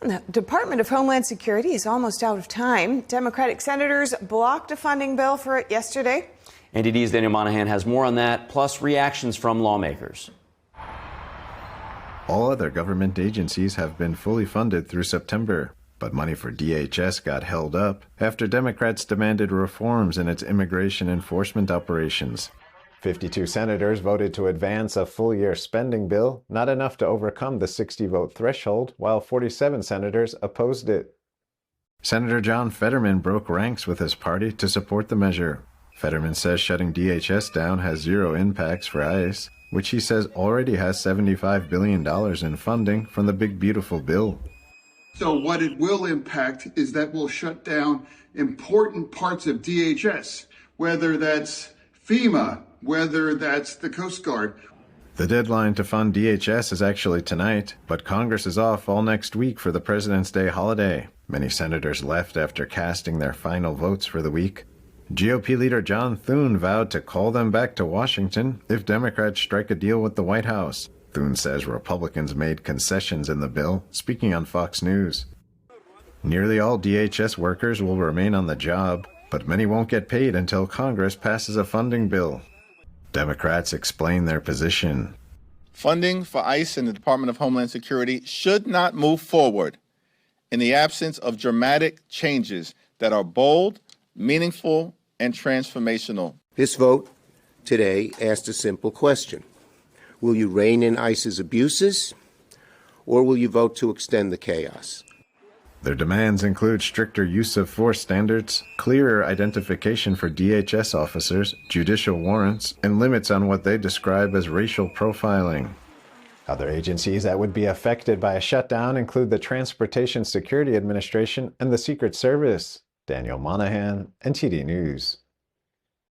The Department of Homeland Security is almost out of time. Democratic senators blocked a funding bill for it yesterday. NTD's Daniel Monahan has more on that, plus reactions from lawmakers. All other government agencies have been fully funded through September, but money for DHS got held up after Democrats demanded reforms in its immigration enforcement operations. 52 senators voted to advance a full-year spending bill, not enough to overcome the 60-vote threshold, while 47 senators opposed it. Senator John Fetterman broke ranks with his party to support the measure. Fetterman says shutting DHS down has zero impacts for ICE, which he says already has $75 billion in funding from the Big Beautiful Bill. So what it will impact is that we'll shut down important parts of DHS, whether that's FEMA, whether that's the Coast Guard. The deadline to fund DHS is actually tonight, but Congress is off all next week for the President's Day holiday. Many senators left after casting their final votes for the week. GOP leader John Thune vowed to call them back to Washington if Democrats strike a deal with the White House. Thune says Republicans made concessions in the bill, speaking on Fox News. Nearly all DHS workers will remain on the job, but many won't get paid until Congress passes a funding bill. Democrats explain their position. Funding for ICE and the Department of Homeland Security should not move forward in the absence of dramatic changes that are bold, meaningful, and transformational. This vote today asked a simple question. Will you rein in ICE's abuses, or will you vote to extend the chaos? Their demands include stricter use of force standards, clearer identification for DHS officers, judicial warrants, and limits on what they describe as racial profiling. Other agencies that would be affected by a shutdown include the Transportation Security Administration and the Secret Service. Daniel Monahan, NTD News.